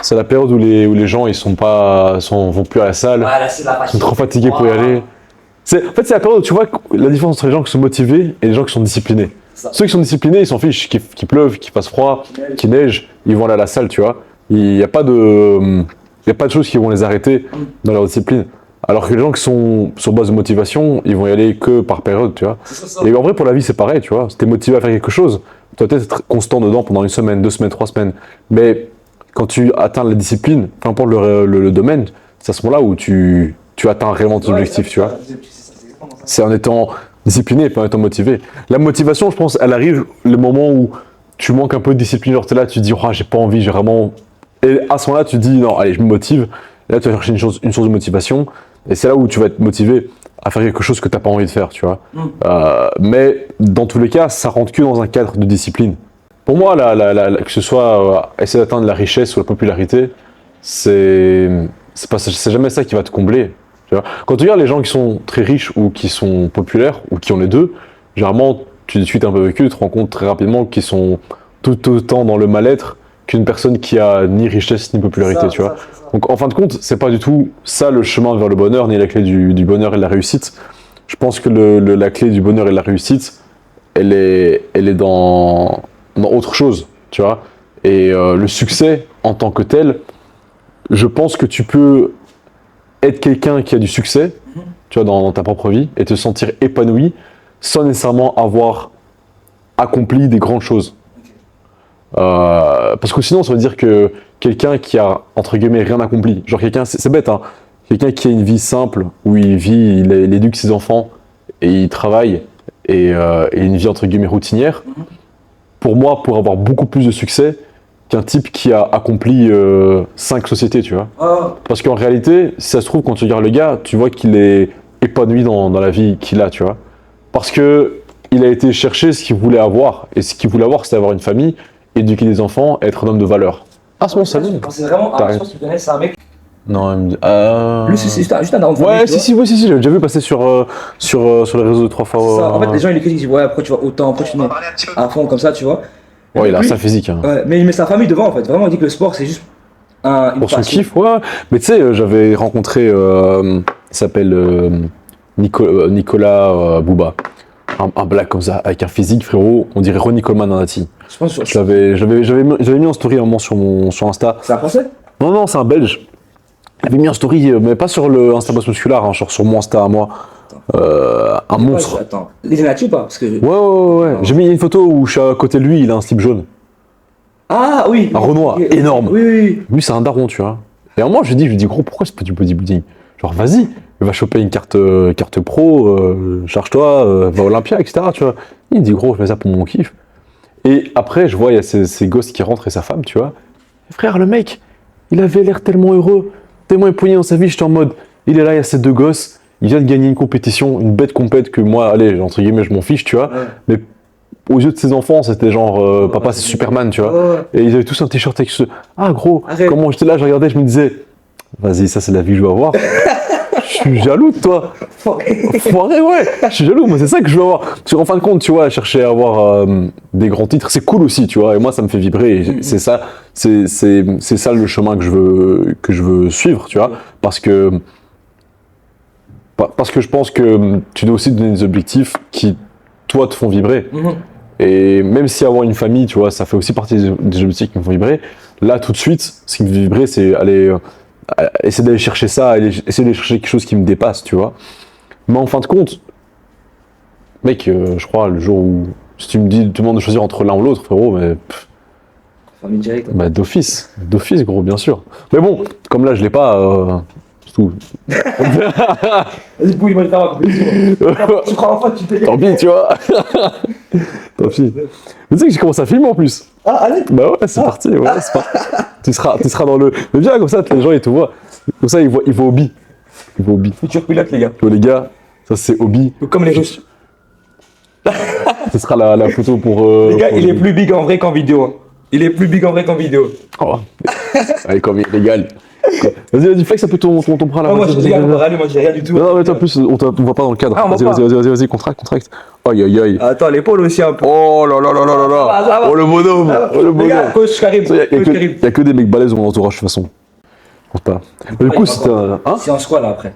C'est la période où les gens, vont plus à la salle, Ouais, là, c'est la ils sont trop fatigués pour y aller. En fait, c'est la période où tu vois la différence entre les gens qui sont motivés et les gens qui sont disciplinés. Ceux qui sont disciplinés, ils s'en fichent, qu'il pleuve, qu'il fasse froid, qu'il neige, ils vont aller à la salle, tu vois. Il n'y a pas de choses qui vont les arrêter dans leur discipline. Alors que les gens qui sont sur base de motivation, ils vont y aller que par période, tu vois. Et en vrai, pour la vie, c'est pareil, tu vois. Si t'es motivé à faire quelque chose, tu dois peut-être être constant dedans pendant 1 semaine, 2 semaines, 3 semaines. Mais quand tu atteins la discipline, peu importe le domaine, c'est à ce moment-là où tu atteins réellement tes objectifs, tu vois. C'est en étant discipliné et pas en étant motivé. La motivation, je pense, elle arrive le moment où tu manques un peu de discipline, genre t'es là, tu te dis, oh, j'ai pas envie, j'ai vraiment... Et à ce moment-là, tu te dis, non, allez, je me motive. Et là, tu vas chercher une source de motivation. Et c'est là où tu vas être motivé à faire quelque chose que t'as pas envie de faire, tu vois. Mais dans tous les cas, ça rentre que dans un cadre de discipline. Pour moi, que ce soit essayer d'atteindre la richesse ou la popularité, c'est jamais ça qui va te combler. Tu vois. Quand tu regardes les gens qui sont très riches ou qui sont populaires ou qui ont les deux, généralement, tu discutes un peu avec eux, tu te rends compte très rapidement qu'ils sont tout autant dans le mal-être qu'une personne qui a ni richesse ni popularité, tu vois. Donc en fin de compte, c'est pas du tout ça le chemin vers le bonheur, ni la clé du bonheur et de la réussite. Je pense que la clé du bonheur et de la réussite, elle est dans autre chose, tu vois. Et le succès en tant que tel, je pense que tu peux être quelqu'un qui a du succès, tu vois, dans ta propre vie, et te sentir épanoui, sans nécessairement avoir accompli des grandes choses. Parce que sinon, ça veut dire que quelqu'un qui a, entre guillemets, rien accompli, genre quelqu'un, c'est bête, hein, quelqu'un qui a une vie simple, où il éduque ses enfants, et il travaille, et une vie, entre guillemets, routinière, pour moi, pour avoir beaucoup plus de succès qu'un type qui a accompli 5 sociétés, tu vois. Parce qu'en réalité, si ça se trouve, quand tu regardes le gars, tu vois qu'il est épanoui dans la vie qu'il a, tu vois. Parce que il a été chercher ce qu'il voulait avoir, et ce qu'il voulait avoir, c'était avoir une famille, éduquer des enfants, être un homme de valeur. Ah, c'est bon, salut. C'est vraiment un je pense que tu connais, c'est un mec. Non, il me dit. Lui, c'est juste un daron de Ouais, famille, si, j'ai déjà vu passer sur les réseaux de 3 fois. C'est ça. En fait, les gens ils critiquent, ils disent ouais, après tu vas autant, après tu mets à fond comme ça, tu vois. Ouais, il a Lui, sa physique. Hein. Ouais, mais il met sa famille devant en fait. Vraiment, il dit que le sport c'est juste une Pour son passion. kiff, ouais. Mais tu sais, j'avais rencontré, il s'appelle Nicolas Bouba. Un black comme ça, avec un physique, frérot, on dirait Ronnie Coleman en Nati. Je pense que J'avais mis en story un moment sur Insta. c'est un français. Non, c'est un Belge. J'avais mis en story, mais pas sur le Insta Boss Muscular, hein, genre sur mon Insta à moi. Un monstre. Attends, il est Nati ou pas? Parce que... Ouais. J'ai mis une photo où je suis à côté de lui, il a un slip jaune. Ah oui. Un Renoir, énorme. Oui. Lui, c'est un daron, tu vois. Et à un moment, je lui dis, gros, pourquoi c'est pas du bodybuilding? Genre, vas-y, va choper une carte pro, charge-toi, va à Olympia, etc. Tu vois. Il me dit, gros, je fais ça pour mon kiff. Et après, je vois, il y a ces gosses qui rentrent et sa femme, tu vois. Et frère, le mec, il avait l'air tellement heureux, tellement épouillé dans sa vie. J'étais en mode, il est là, il y a ces 2 gosses, il vient de gagner une compétition, une bête compète que moi, allez, entre guillemets, je m'en fiche, tu vois. Ouais. Mais aux yeux de ses enfants, c'était genre, papa, c'est Superman, tu vois. Ouais. Et ils avaient tous un t-shirt avec ce. Ah, gros, Arrête. comment j'étais là, je regardais, je me disais, vas-y, ça, c'est la vie que je veux avoir. Je suis jaloux de toi. Foiré, ouais. Je suis jaloux, moi, c'est ça que je veux avoir. Parce qu'en fin de compte, tu vois, chercher à avoir des grands titres, c'est cool aussi, tu vois. Et moi, ça me fait vibrer. Et c'est ça, c'est ça le chemin que je veux suivre, tu vois. Parce que je pense que tu dois aussi te donner des objectifs qui, toi, te font vibrer. Et même si avoir une famille, tu vois, ça fait aussi partie des objectifs qui me font vibrer. Là, tout de suite, ce qui me fait vibrer, c'est essayer d'aller chercher ça, essayer d'aller chercher quelque chose qui me dépasse, tu vois. Mais en fin de compte, mec, je crois, le jour où, si tu me demandes de choisir entre l'un ou l'autre, frérot, mais... Famille directe. Bah, d'office, gros, bien sûr. Mais bon, comme là, je l'ai pas, c'est tout. Vas-y, Bouille, moi je vais faire ma compétition. Tu crois enfin que tu payes. Tant pis, tu vois. Tant pis. Mais tu sais que j'ai commencé à filmer en plus. Ah, allez. Bah ouais, c'est parti, ouais, c'est parti. Tu seras dans le... Mais bien, comme ça, les gens, ils te voient. Comme ça, ils voient Obi. Futur pilote, les gars. Tu vois, les gars, ça, c'est Obi. Comme les Russes. Ce sera la photo pour... Les gars, pour il est plus big en vrai qu'en vidéo. Il est plus big en vrai qu'en vidéo. Oh. Allez, comme il est légal. Vas-y, flex un peu ton bras là. Ah, moi, Vas-y, je vas-y, regarde, vas-y. regarde, moi, j'ai rien du tout. Non, mais toi, en plus, on voit pas dans le cadre. Ah, on voit Vas-y, contracte. Aïe, aïe, aïe. Attends, l'épaule aussi un peu. Oh là là là là là Ça là. va. Oh le bonhomme. Oh le Les gars, bonhomme. coach Karim. Il y Coach Karim. a que des mecs balèzes dans mon entourage de toute façon. Je pense pas. Mais du coup, c'était un. Hein? Séance quoi là après?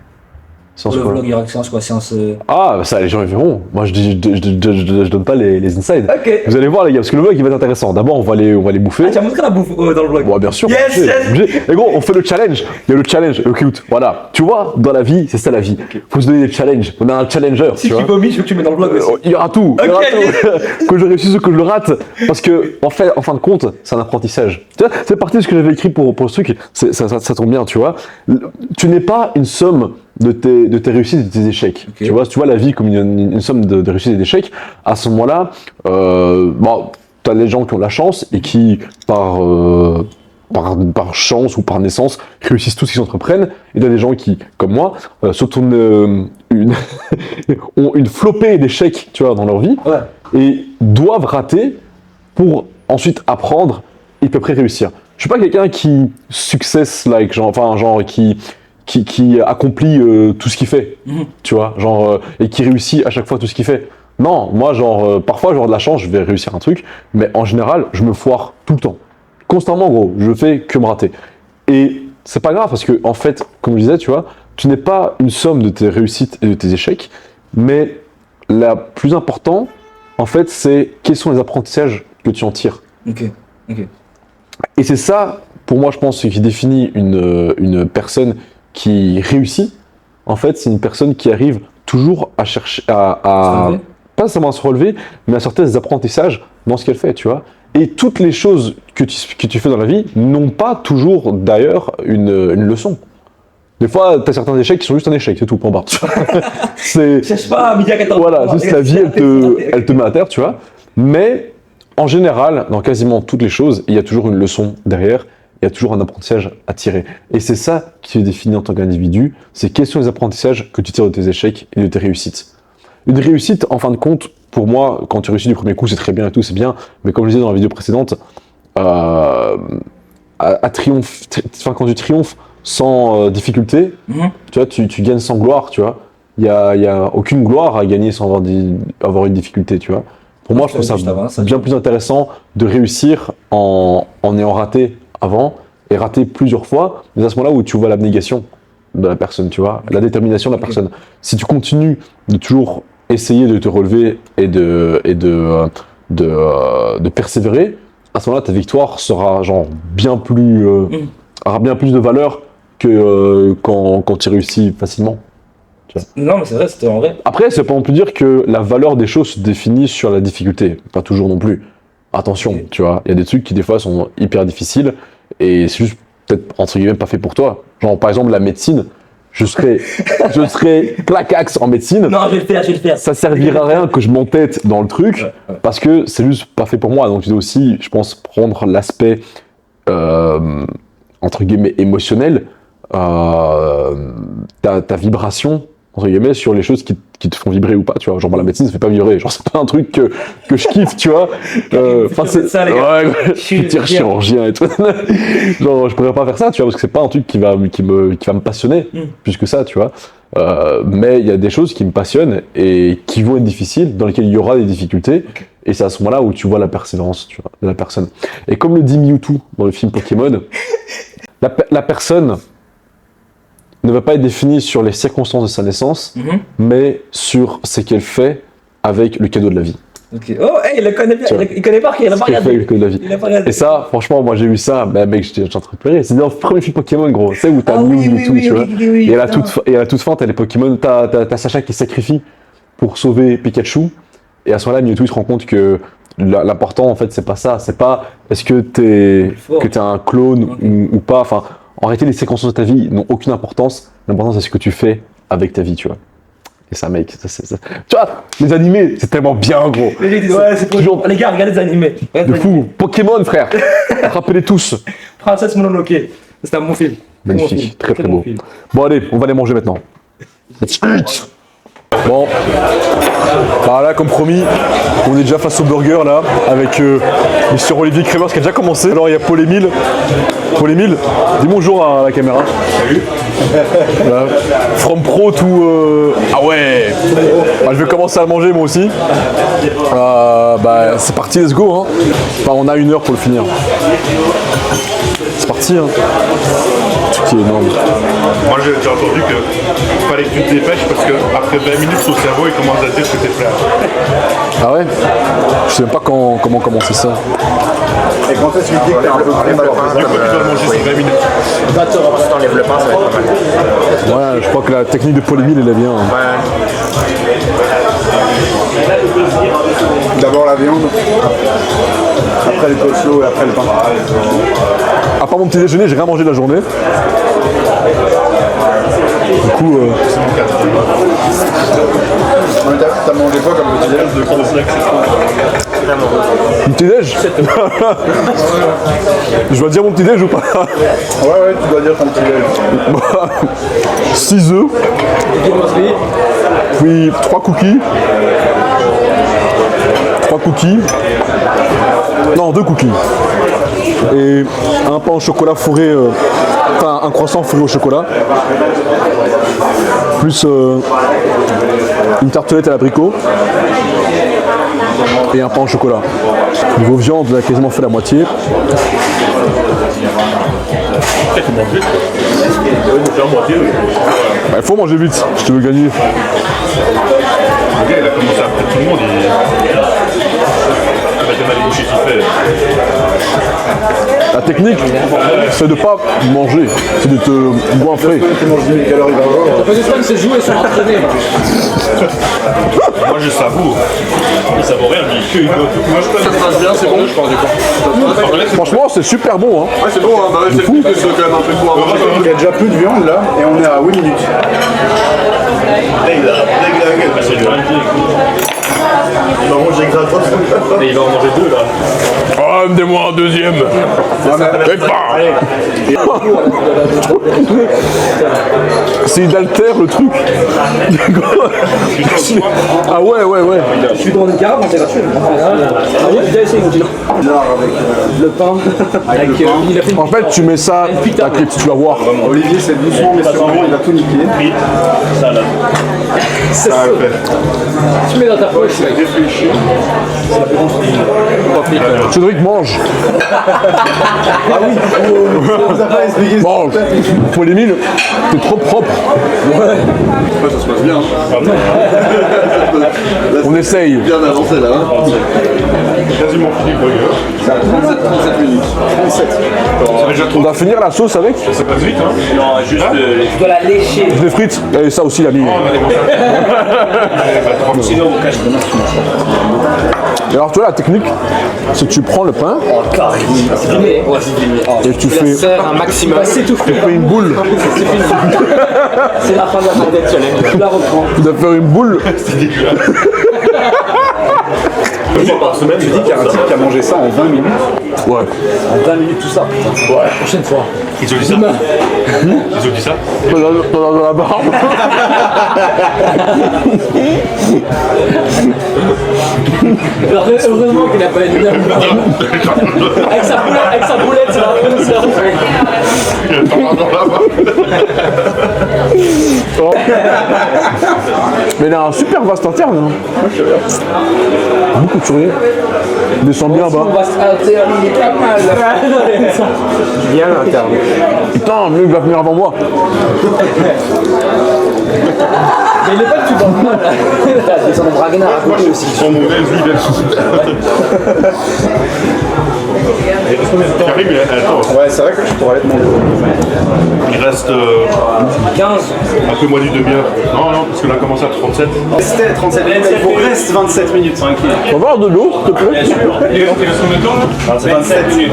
Séance Le quoi, là vlog, il y aura séance quoi? Séance. Ah, bah ça, les gens ils verront. Moi, je donne pas les insides. Ok. Vous allez voir, les gars, parce que le vlog il va être intéressant. D'abord, on va les bouffer. Ah, tu as montré la bouffe dans le vlog? Ouais, bien sûr. Yes, yes. Et gros, on fait le challenge. Il y a le challenge, le cute. Voilà. Tu vois, dans la vie, c'est ça la vie. Faut se donner des challenges. On a un challenger. Si tu vois. tu vomis, je veux que tu mets dans le vlog aussi. Il y aura tout. Il y aura Ok, tout. Que je réussisse ou que je le rate. Parce que, en fin de compte, c'est un apprentissage. Tu vois, c'est parti de ce que j'avais écrit pour ce truc. Ça tombe bien, tu vois. Tu n'es pas une somme de tes réussites et de tes échecs. Ok. Tu vois la vie comme une somme de réussites et d'échecs. À ce moment-là, bon, tu as les gens qui ont la chance et qui, par chance ou par naissance, réussissent tout ce qu'ils entreprennent. Et tu as des gens qui, comme moi, ont une flopée d'échecs, tu vois, dans leur vie. Ouais. Et doivent rater pour ensuite apprendre et puis après réussir. Je suis pas quelqu'un qui success-like, genre qui accomplit tout ce qu'il fait, tu vois, et qui réussit à chaque fois tout ce qu'il fait. Non, moi, parfois, j'aurai de la chance, je vais réussir un truc, mais en général, je me foire tout le temps. Constamment, gros, je fais que me rater. Et c'est pas grave parce que, en fait, comme je disais, tu vois, tu n'es pas une somme de tes réussites et de tes échecs, mais la plus important, en fait, c'est quels sont les apprentissages que tu en tires. Ok. Et c'est ça, pour moi, je pense, ce qui définit une personne qui réussit. En fait, c'est une personne qui arrive toujours à chercher, pas seulement à se relever, mais à sortir des apprentissages dans ce qu'elle fait, tu vois. Et toutes les choses que tu fais dans la vie n'ont pas toujours, d'ailleurs, une leçon. Des fois, tu as certains échecs qui sont juste un échec, c'est tout, point barre. C'est... Cherche pas à midi à 14h. Voilà, juste la vie, elle te met à terre, tu vois. Mais en général, dans quasiment toutes les choses, il y a toujours une leçon derrière, il y a toujours un apprentissage à tirer. Et c'est ça qui te définit en tant qu'individu, c'est quels sont les apprentissages que tu tires de tes échecs et de tes réussites. Une réussite, en fin de compte, pour moi, quand tu réussis du premier coup, c'est très bien et tout, c'est bien. Mais comme je disais dans la vidéo précédente, quand tu triomphes sans difficulté, tu vois, tu gagnes sans gloire, tu vois. Il y a aucune gloire à gagner sans avoir une difficulté, tu vois. Pour moi, je trouve ça bien plus intéressant de réussir en ayant raté avant et raté plusieurs fois, mais à ce moment-là où tu vois l'abnégation de la personne, tu vois, la détermination de la personne. Si tu continues de toujours essayer de te relever et de persévérer, à ce moment-là, ta victoire sera aura bien plus de valeur que quand tu réussis facilement. Non, mais c'est vrai, c'était en vrai. Après, c'est pas non plus dire que la valeur des choses se définit sur la difficulté. Pas toujours non plus. Attention, tu vois, il y a des trucs qui des fois sont hyper difficiles et c'est juste peut-être entre guillemets pas fait pour toi. Genre par exemple la médecine, je serais claquax en médecine. Non, je vais le faire. Ça servira à rien que je m'entête dans le truc parce que c'est juste pas fait pour moi. Donc tu dois aussi, je pense, prendre l'aspect entre guillemets émotionnel, ta vibration entre guillemets sur les choses qui te font vibrer ou pas, tu vois. Genre, la médecine, ça fait pas vibrer. Genre, c'est pas un truc que je kiffe, tu vois. Enfin, c'est ça, les gars. Ouais, je suis chirurgien et tout. Genre, je pourrais pas faire ça, tu vois, parce que c'est pas un truc qui va me passionner plus que ça, tu vois. Mais il y a des choses qui me passionnent et qui vont être difficiles, dans lesquelles il y aura des difficultés. Et c'est à ce moment-là où tu vois la persévérance, tu vois, de la personne. Et comme le dit Mewtwo dans le film Pokémon, la personne ne va pas être définie sur les circonstances de sa naissance, mais sur ce qu'elle fait avec le cadeau de la vie. Ok. Oh, hey, il le connaît bien. Il connaît pas, il a pas regardé. Avec le cadeau de la vie. Il a pas regardé. Et ça, franchement, moi j'ai eu ça, bah, mec, j'étais en train de pleurer. C'est dans le premier film Pokémon, gros. Tu sais, où t'as Mewtwo, tu vois. Et à la toute fin, t'as les Pokémon, t'as Sacha qui sacrifie pour sauver Pikachu. Et à ce moment-là, Mewtwo il se rend compte que l'important, en fait, c'est pas ça. C'est pas est-ce que t'es un clone ou pas. Enfin, en réalité, les circonstances de ta vie n'ont aucune importance. L'important, c'est ce que tu fais avec ta vie, tu vois. Et ça, mec, tu vois, les animés, c'est tellement bien, gros. Ouais, c'est toujours... Les gars, regardez les animés. De fou. Pokémon, frère. Rappelez tous. Princesse Mononoke. C'est un bon film. Magnifique, très beau. Bon, allez, on va les manger maintenant. Let's eat. Bon, bah là comme promis, on est déjà face au burger là, avec Monsieur Olivier Crémers qui a déjà commencé. Alors il y a Paul-Émile. Paul-Émile, dis bonjour à la caméra. Salut. Voilà. From Pro to... Ah ouais. Bah, je vais commencer à le manger moi aussi. Bah c'est parti, let's go. Hein. Enfin, on a 1 heure pour le finir. C'est parti. Hein. Ce qui est énorme. Moi j'ai déjà entendu qu'il fallait que tu te dépêches parce qu'après 20 minutes ton cerveau il commence à dire que t'es prêt. Ah ouais? Je sais même pas comment commencer ça. Et quand est-ce que tu dis que t'es un peu prêt Du coup tu dois manger sur 20 minutes. 20 heures après t'enlèves le pain, ça va être pas mal. Ouais, je crois que la technique de Paul-Émile elle est bien. Hein. D'abord la viande, après le coleslaw et après le pain. À part mon petit déjeuner, j'ai rien mangé de la journée. Du coup, T'as mangé quoi comme petit déj? mon petit déj. Je dois dire mon petit déj ou pas? Ouais, tu dois dire ton petit déj. 6 œufs, puis 3 cookies. 3 cookies. Non, 2 cookies. Et un pain au chocolat fourré, enfin un croissant fourré au chocolat. Plus une tartelette à l'abricot. Et un pain au chocolat. Niveau viande, on a quasiment fait la moitié. Bah, il faut manger vite si tu veux gagner. Le gars il a commencé après tout le monde. Il a mal les bouchées qu'il fait. La technique, c'est de pas manger, c'est de te goinfrer. Tu manges 10 000 calories par jour. L'Espagne s'est joué sur entraîné. Moi je savoure. Il savoure rien, mais que il doit tout. Moi je peux. Ça passe bien, c'est bon, je pars du camp. Franchement, c'est super bon. Hein. Ouais, c'est bon, hein. Bah, c'est le but, c'est quand même un peu de boire. Il y a déjà plus de viande là, et on est à 8 minutes. Il va manger gratos. Et il va en manger 2 là. Oh, donnez-moi un deuxième. C'est il altère le truc. Ah ouais. Je suis dans une carafe, c'est gratuit. Ah ouais, j'ai déjà essayé, mon le pain. Avec il a fait une En fait, tu mets ça, t'inquiète, tu vas voir. Olivier, c'est doucement, mais sûrement, il va tout niquer. c'est chaud. Tu mets dans ta poche, c'est Réfléchis. Cédric, mange. Ah oui, on vous a pas expliqué ça. Mange. Paul-Émile, t'es trop propre. Ouais, ça se passe bien. On essaye. Bien avancé là. Hein. Quasiment fini le burger. C'est à 37 minutes. 37. C'est déjà trop. On va finir la sauce avec. Ça passe vite hein. Non, juste. Tu dois la lécher. Les frites. Et ça aussi, la mis. Sinon, on cache le Et alors, tu vois, la technique, c'est que tu prends le pain c'est filmé. Ouais, c'est filmé. et tu fais, Un maximum. C'est tout. tu fais une boule. C'est la fin de la tête, tu la reprends. Tu dois faire une boule. Une fois par semaine, Tu dis qu'il y a un type qui a mangé ça en 20 minutes. Ouais. En 20 minutes, tout ça. Ouais. Prochaine fois. Ils ont dit ça. Ils ont dit ça. Dans la barbe. Alors, heureusement qu'il n'a pas une avec sa boulette, c'est la fin de ça. Mais il a un super vaste interne. Hein. Beaucoup de sourires. Descend bien bas. On va se il est pas mal. Bien l'interne. Putain, lui il va venir avant moi. Mais il est pas du tout dans le mal. T'as descendu Ragnar à côté aussi. Ils sont mauvais, lui, Karim, attends, Ouais, c'est vrai que je pourrais aller te manger. il reste 15. un peu moins du demi-heure. Non, parce que là, commence à 37. C'était 37 minutes, il vous reste 27 minutes. On va avoir de l'eau, s'il te plaît. Il reste combien de temps là 27 minutes.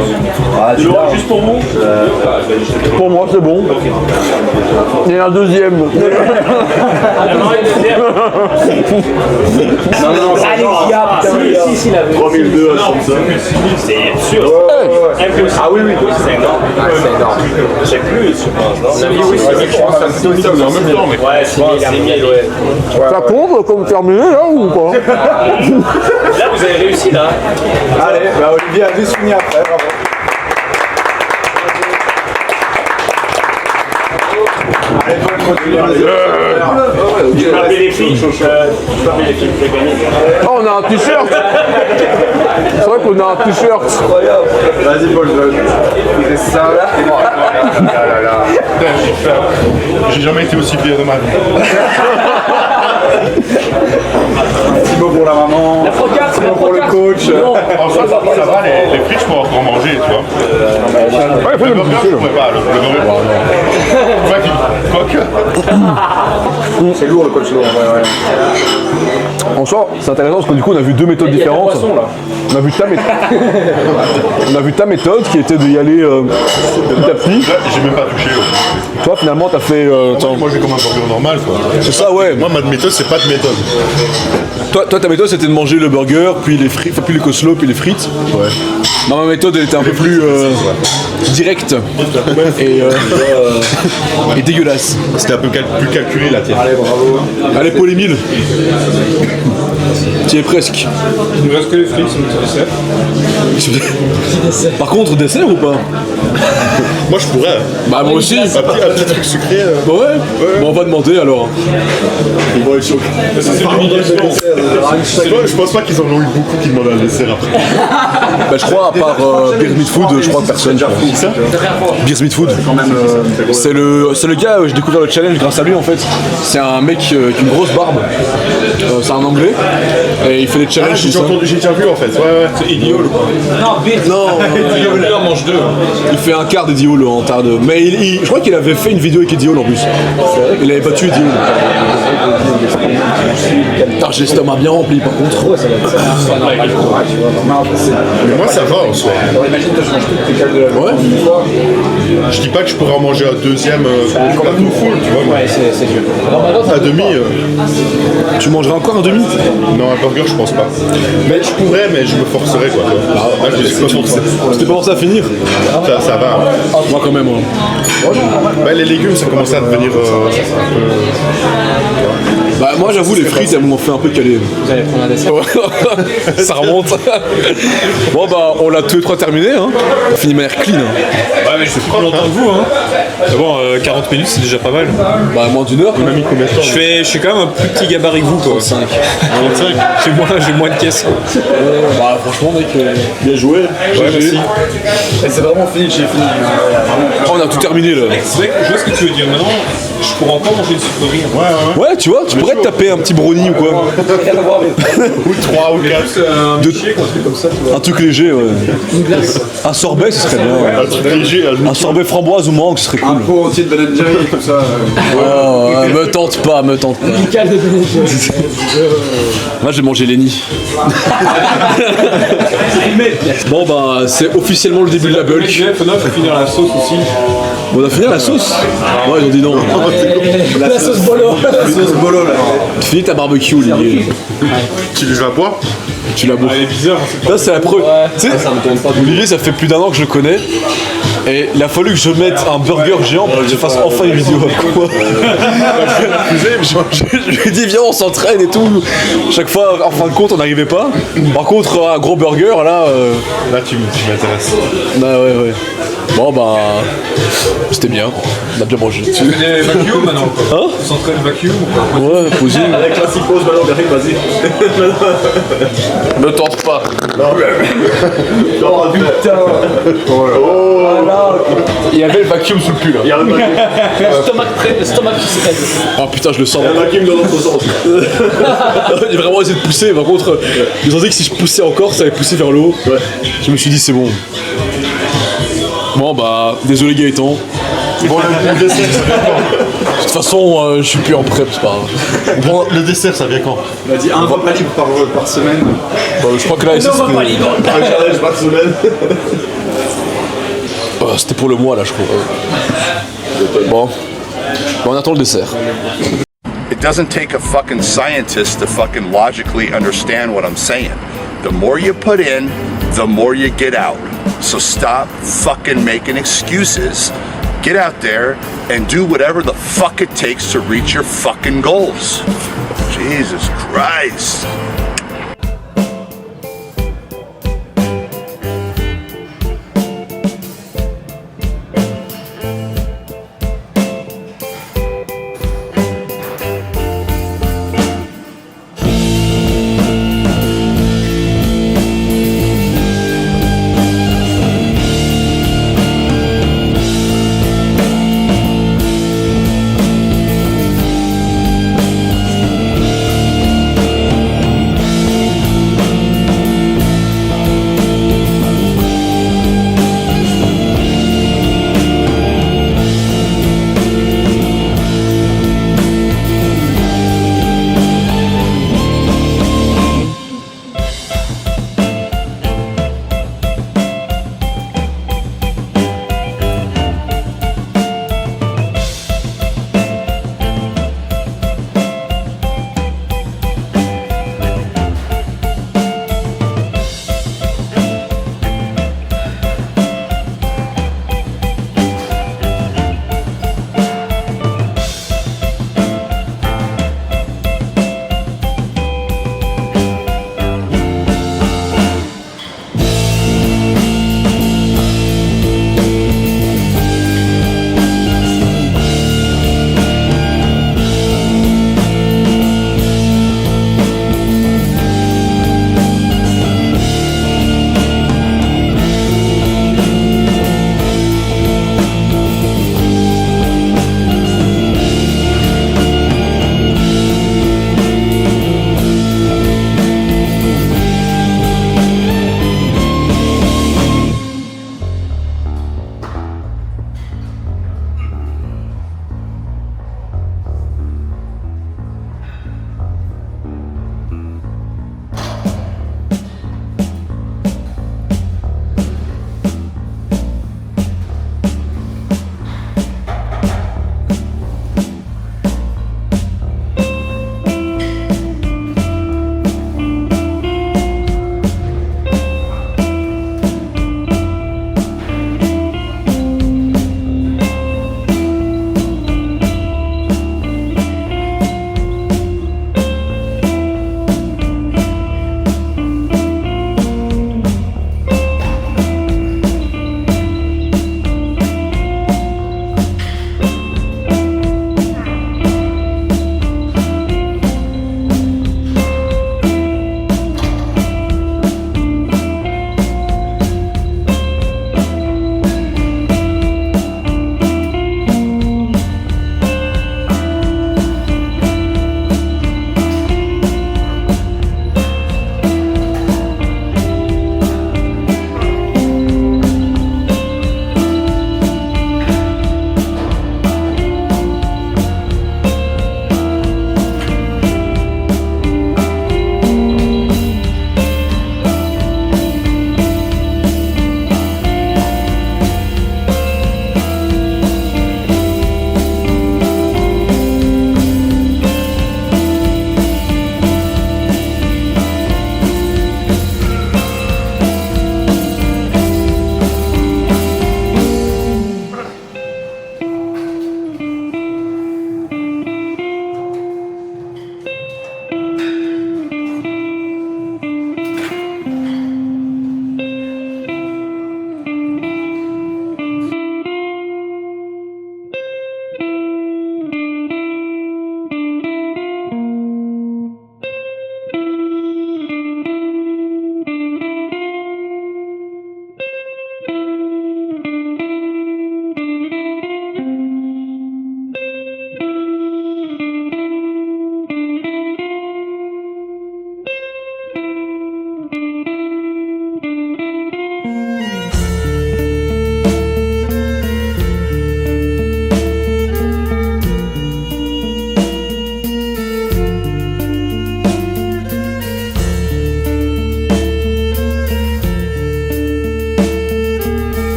De l'eau juste pour vous Pour moi, c'est bon. Il y a un deuxième. Non, allez, putain. Si, la 3002 à 100. C'est sûr. Ah oui, oui. C'est énorme. C'est énorme. C'est plus, je pense, non? Oui, c'est vrai que je pense que c'est ça, c'est en même temps, mais. Ouais, c'est miel, ouais. Ça compte comme terminé là ou pas? Là, vous avez réussi, là. Allez, bah Olivier a juste fini après, bravo. Allez, bonne Tu peux appeler les filles. Tu peux appeler les filles, tu peux gagner. Oh, on a un t-shirt. C'est vrai qu'on a un t-shirt. Vas-y, Paul, il reste ça. J'ai jamais été aussi fier de ma vie. Un petit mot pour la maman. La frocade, Un petit mot pour le coach. En soi, ça va, les frites, je peux encore manger, tu vois. Ouais, il faut Le le burger, bouffer, je là. pourrais pas. Le burger. Ouais, quoique. C'est lourd le coach lourd, ouais. En soi, c'est intéressant parce que du coup, on a vu deux méthodes différentes. On a vu ta méthode qui était d'y aller petit à petit. Là, j'ai même pas touché. Ouais. Toi, finalement, t'as fait. Moi, je vais comme un burger normal, quoi. C'est ça, ouais. Moi, ma méthode, c'est pas de méthode. Toi, ta méthode, c'était de manger le burger, puis les frites, enfin, puis le coleslaw, puis les frites. Ouais. Non, ma méthode, elle était un peu plus directe et dégueulasse. C'était un peu plus calculé, la tienne. Allez, bravo. Allez, Paul Émile. Tu es presque. Il nous reste que les frites, c'est le dessert. Par contre, dessert ou pas? Moi, je pourrais. Bah, moi aussi. Un petit truc sucré. Bah ouais. Bon, on va demander alors. Bon, il choque. Je pense pas qu'ils en ont eu beaucoup qui demandent un dessert après. Bah, je crois, à part Beer Meat Food, je crois que personne. Ça Beer Meat Food. C'est le gars, j'ai découvert le challenge grâce à lui en fait. C'est un mec avec une grosse barbe. C'est un anglais. Et il fait des challenges. J'ai déjà vu en fait. Ouais. C'est idiot, quoi. Non, Il mange deux. il fait un quart d'Ediol en tard de. Mais je crois qu'il avait fait une vidéo avec Ediol en plus. Il avait battu Ediol. Putain, j'ai l'estomac bien rempli par contre. Mais moi, ça va en soi. Imagine, toi, je mange toutes tes cales de la journée. Je dis pas que je pourrais en manger un deuxième plateau full, tu vois. Ouais, c'est dur. Un demi. Tu mangerais encore un demi? Non, un burger, je pense pas. Mais je pourrais, mais je me forcerais quoi. Là, je me suis pas forcé. C'était pas forcé à finir? Ça va. Moi quand même. Hein. Bah, les légumes, ça commence à devenir un peu. Bah moi j'avoue les frites elles m'ont fait un peu caler. Vous allez prendre un dessert. Ça remonte. Bon bah on l'a tous les trois terminé hein. On finit de manière clean. Hein. Ouais, mais je fais plus longtemps que vous, hein. Mais bon, 40 minutes, c'est déjà pas mal. Bah moins d'une heure. On a mis combien de temps Je suis quand même un plus petit gabarit que vous, quoi. 5. J'ai moins de caisses. Bah franchement mec, bien joué. Ouais, merci. Et c'est vraiment fini, j'ai fini. Oh, on a tout terminé là. C'est vrai que je vois ce que tu veux dire. Maintenant, je pourrais encore manger une sucrerie. Ouais tu vois, tu pourrais te taper un petit brownie ou quoi. Ou 3 ou 4. Un truc léger ouais. Un sorbet ce serait bien. Ouais. Un truc léger. Un sorbet framboise ou mangue ce serait Un cool. pot entier de Ben & Jerry et tout ça. Oh, me tente pas. Moi j'ai mangé Lenny. Bon bah c'est officiellement le début de la bulk. Faut finir la sauce aussi. On a fini la sauce. Ouais ils ont dit non. La sauce bolo. La sauce bolo là. Tu finis ta barbecue Olivier. Tu les vas boire? Tu l'as beau. Elle est bizarre. Là c'est la preuve. Tu sais, Olivier ça fait plus d'un an que je le connais. Et il a fallu que je mette un burger géant pour que je fasse enfin une vidéo avec moi. Je lui ai dit viens on s'entraîne et tout. Chaque fois en fin de compte on n'arrivait pas. Par contre un gros burger là. Là, tu m'intéresses. Bah ouais. Bon bah c'était bien. On a bien mangé. Tu fais des vacuums maintenant, quoi. Hein? Tu s'entraînes vacuum ou quoi? Ouais posé. Avec classicos, ballon d'Eric, vas-y. Ne tente pas. Oh putain. Il y avait le vacuum sous le pull. Il y a un vacuum. Stomac qui se pèse. Oh putain je le sens. Il y a un vacuum dans l'autre sens. J'ai vraiment essayé de pousser, par contre, je sentais que si je poussais encore, ça allait pousser vers le haut. Ouais. Je me suis dit, c'est bon. Bon, bah, désolé Gaëtan. Bon, le dessert, ça vient De toute façon, je suis plus en prep, c'est pas grave. quand? Le dessert, ça vient quand? Il a dit un repas libre par semaine. Je crois que là, ici, Un challenge par semaine. c'était pour le mois, là, je crois. Bon, on attend le dessert. It doesn't take a fucking scientist to fucking logically understand what I'm saying. The more you put in, the more you get out. So stop fucking making excuses Get out there and do whatever the fuck it takes to reach your fucking goals. Jesus Christ.